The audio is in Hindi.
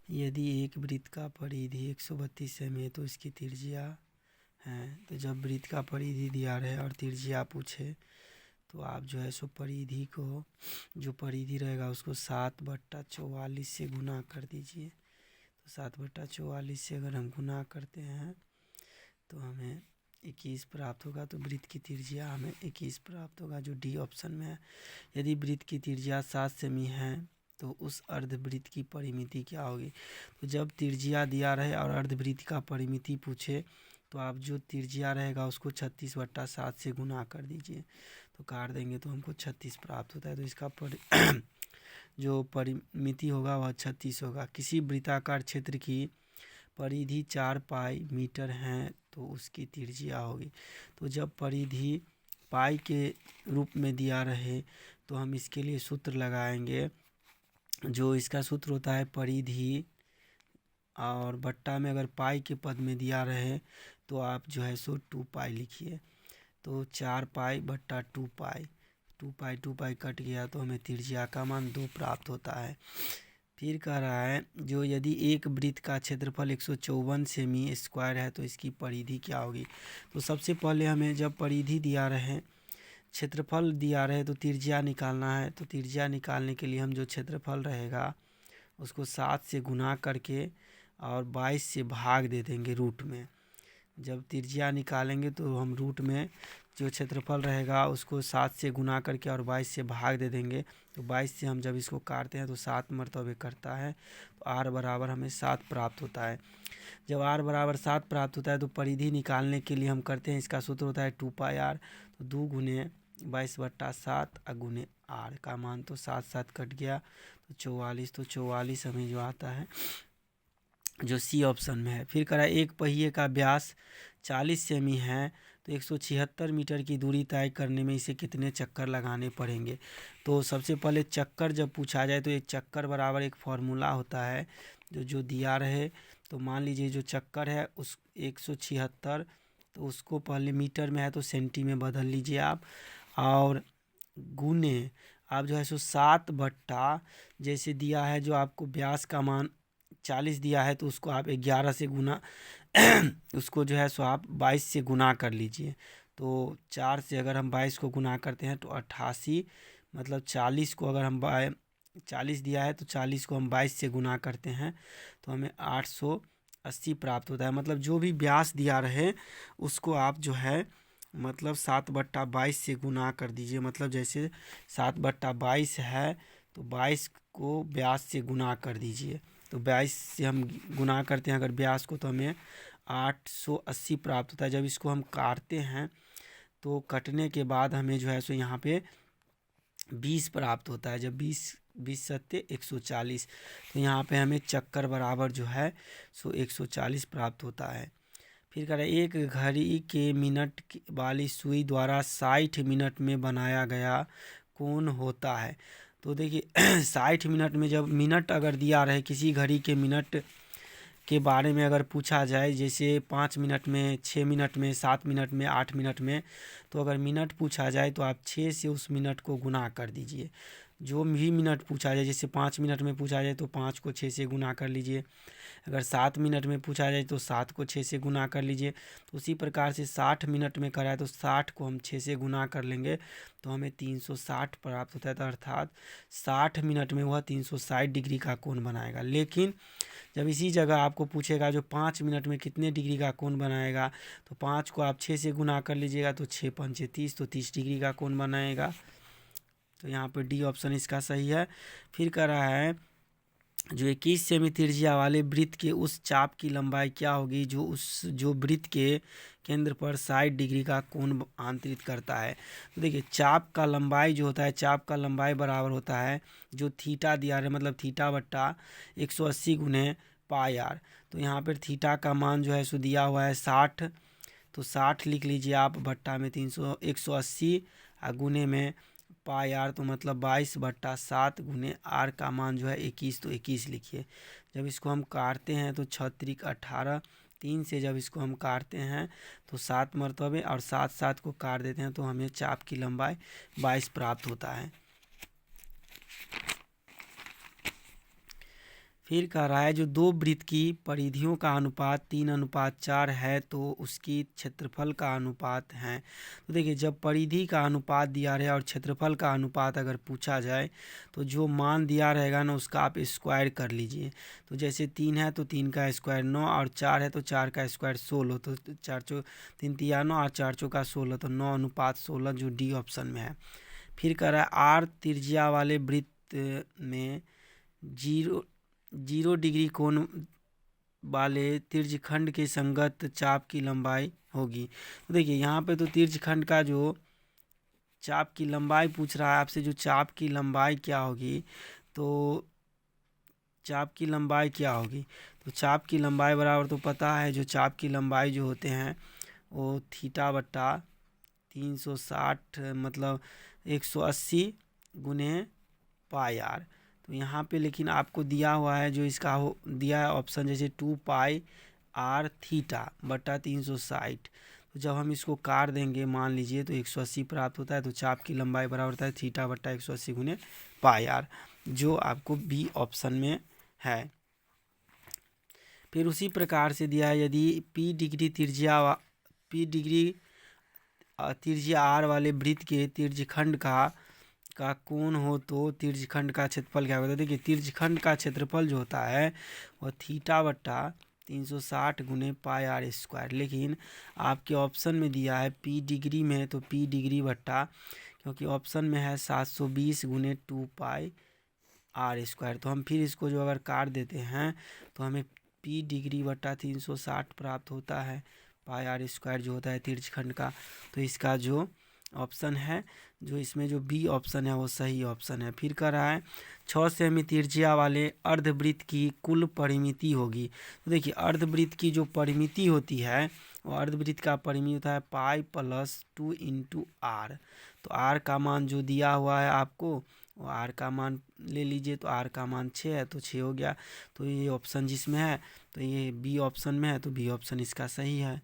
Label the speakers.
Speaker 1: यदि एक वृत्त का परिधि 132 सेमी है तो इसकी त्रिज्या है। तो जब वृत्त का परिधि दिया रहे और त्रिज्या पूछे तो आप जो है सो परिधि को, जो परिधि रहेगा उसको 7/44 से गुना कर दीजिए। तो 7/44 से अगर हम गुना करते हैं तो हमें 21 प्राप्त होगा। तो वृत्त की त्रिज्या हमें 21 प्राप्त होगा, जो डी ऑप्शन में है। यदि वृत्त की त्रिज्या 7 सेमी है तो उस अर्धवृत्त की परिमिति क्या होगी। तो जब त्रिज्या दिया रहे और अर्धवृत्त का परिमिति पूछे तो आप जो त्रिज्या रहेगा उसको 36/7 से गुना कर दीजिए। तो काट देंगे तो हमको 36 प्राप्त होता है। तो इसका जो परिमिति होगा वह 36 होगा। किसी वृत्ताकार क्षेत्र की परिधि 4 पाई मीटर है तो उसकी त्रिज्या होगी। तो जब परिधि पाई के रूप में दिया रहे तो हम इसके लिए सूत्र लगाएंगे। जो इसका सूत्र होता है परिधि और बट्टा में अगर पाई के पद में दिया रहे तो आप जो है सो 2 पाई लिखिए। तो 4 पाई बट्टा 2 पाई, 2 पाई कट गया तो हमें त्रिज्या का मान 2 प्राप्त होता है। फिर कह रहा है जो यदि एक वृत्त का क्षेत्रफल 154 सेमी स्क्वायर है तो इसकी परिधि क्या होगी। तो सबसे पहले हमें जब परिधि दिया रहे, क्षेत्रफल दिया रहे तो त्रिज्या निकालना है। तो त्रिज्या निकालने के लिए हम जो क्षेत्रफल रहेगा उसको 7 से गुना करके और 22 से भाग दे देंगे रूट में। जब त्रिज्या निकालेंगे तो हम रूट में जो क्षेत्रफल रहेगा उसको 7 से गुना करके और 22 से भाग दे देंगे। तो 22 से हम जब इसको काटते हैं तो 7 मरतबे करता है। तो r बराबर हमें 7 प्राप्त होता है। जब r बराबर 7 प्राप्त होता है तो परिधि निकालने के लिए हम करते हैं, इसका सूत्र होता है 2 पाई r। तो 2 गुने 22/7 गुने r का मान तो 7 कट गया तो 44। तो 44 हमें जो आता है जो सी ऑप्शन में है। फिर करा एक पहिए का व्यास 40 सेमी है तो 176 मीटर की दूरी तय करने में इसे कितने चक्कर लगाने पड़ेंगे। तो सबसे पहले चक्कर जब पूछा जाए तो एक चक्कर बराबर एक फार्मूला होता है जो दिया रहे। तो मान लीजिए जो चक्कर है उस 176, तो उसको पहले मीटर में है तो सेंटी में बदल लीजिए आप, और गुने आप जो है सो 7 बट्टा जैसे दिया है, जो आपको व्यास का मान 40 दिया है तो उसको आप 11 से गुना उसको जो है सो आप 22 से गुना कर लीजिए। तो 4 से अगर हम 22 को गुना करते हैं तो 88, मतलब 40 को अगर हम 40 दिया है तो 40 को हम 22 से गुना करते हैं तो हमें 880 प्राप्त होता है। मतलब जो भी व्यास दिया रहे उसको आप जो है मतलब 7/22 से गुना कर दीजिए। मतलब जैसे 7/22 है तो 22 को व्यास से गुना कर दीजिए। तो 22 से हम गुना करते हैं अगर व्यास को तो हमें 880 प्राप्त होता है। जब इसको हम काटते हैं तो कटने के बाद हमें जो है सो यहाँ पे 20 प्राप्त होता है। जब 20 सत्ते 140, तो यहाँ पे हमें चक्कर बराबर जो है सो 140 प्राप्त होता है। फिर करें एक घड़ी के मिनट वाली सुई द्वारा 60 मिनट में बनाया गया कोण होता है। तो देखिए 60 मिनट में जब मिनट अगर दिया रहे, किसी घड़ी के मिनट के बारे में अगर पूछा जाए, जैसे 5 मिनट में, 6 मिनट में, 7 मिनट में, 8 मिनट में, तो अगर मिनट पूछा जाए तो आप 6 से उस मिनट को गुना कर दीजिए। जो भी मिनट पूछा जाए, जैसे 5 मिनट में पूछा जाए तो 5 को 6 से गुना कर लीजिए। अगर 7 मिनट में पूछा जाए तो 7 को 6 से गुना कर लीजिए। तो उसी प्रकार से 60 मिनट में कराए तो 60 को हम 6 से गुना कर लेंगे तो हमें 360 प्राप्त होता है। तो अर्थात 60 मिनट में वह 360 डिग्री का कोण बनाएगा। लेकिन जब इसी जगह आपको पूछेगा जो 5 मिनट में कितने डिग्री का कोण बनाएगा, तो 5 को आप 6 से गुना कर लीजिएगा तो 6 पंचे 30, तो 30 डिग्री का कोण बनाएगा। तो यहाँ पर डी ऑप्शन इसका सही है। फिर कह रहा है जो 21 सेमी त्रिज्या वाले वृत्त के उस चाप की लंबाई क्या होगी जो वृत्त के केंद्र पर 60 डिग्री का कोण आंतरित करता है। तो देखिए चाप का लंबाई जो होता है, चाप का लंबाई बराबर होता है जो थीटा दिया है, मतलब थीटा बट्टा 180 गुने पाई आर। तो यहाँ पर थीटा का मान जो है सो दिया हुआ है 60, तो 60 लिख लीजिए आप, बट्टा में 180 गुने में पाई आर, तो मतलब 22/7 गुने आर का मान जो है 21, तो 21 लिखिए। जब इसको हम काटते हैं तो 6 18, 3 से जब इसको हम काटते हैं तो 7 मरतबे और 7 को काट देते हैं तो हमें चाप की लंबाई 22 प्राप्त होता है। फिर कह रहा है जो दो वृत्त की परिधियों का अनुपात 3:4 है तो उसकी क्षेत्रफल का अनुपात है। तो देखिए जब परिधि का अनुपात दिया रहे और क्षेत्रफल का अनुपात अगर पूछा जाए तो जो मान दिया रहेगा ना उसका आप स्क्वायर कर लीजिए। तो जैसे 3 है तो 3 का स्क्वायर 9 और 4 है तो 4 का स्क्वायर 16, तो 3×3 = 9 और 4×4 = 16, तो 9:16 जो डी ऑप्शन में है। फिर कह रहा है आर त्रिज्या वाले वृत्त में 0 डिग्री कोण वाले तिर्यखंड के संगत चाप की लंबाई होगी। तो देखिए यहाँ पे तो तिर्यखंड का जो चाप की लंबाई पूछ रहा है आपसे, जो चाप की लंबाई क्या होगी, तो चाप की लंबाई क्या होगी, तो चाप की लंबाई बराबर तो पता है, जो चाप की लंबाई जो होते हैं वो θ/360 मतलब 180 × πr। तो यहाँ पे लेकिन आपको दिया हुआ है जो इसका हो दिया है ऑप्शन, जैसे 2πr/360। तो जब हम इसको काट देंगे मान लीजिए तो 180 प्राप्त होता है। तो चाप की लंबाई बराबर होता है θ/180 × πr, जो आपको बी ऑप्शन में है। फिर उसी प्रकार से दिया है यदि p डिग्री त्रिज्या r वाले वृत्त के तिर्यखंड का कोण हो तो तिर्यखंड का क्षेत्रफल क्या होता है। देखिए तिर्यखंड का क्षेत्रफल जो होता है वह θ/360 × πr², लेकिन आपके ऑप्शन में दिया है p डिग्री में, तो p डिग्री बट्टा, क्योंकि ऑप्शन में है 720 × 2πr²। तो हम फिर इसको जो अगर काट देते हैं तो हमें p डिग्री बट्टा 360 प्राप्त होता है, πr² जो होता है तिर्यखंड का। तो इसका जो ऑप्शन है, जो इसमें जो बी ऑप्शन है वो सही ऑप्शन है। फिर कह रहा है 6 सेमी त्रिज्या वाले अर्धवृत्त की कुल परिमिति होगी। तो देखिए अर्धवृत्त की जो परिमिति होती है वो अर्धवृत्त का परिमिति होता है पाई प्लस 2 × r। तो r का मान जो दिया हुआ है आपको वो r का मान ले लीजिए, तो r का मान 6 है तो 6 हो गया। तो ये ऑप्शन जिसमें है तो ये बी ऑप्शन में है, तो बी ऑप्शन इसका सही है।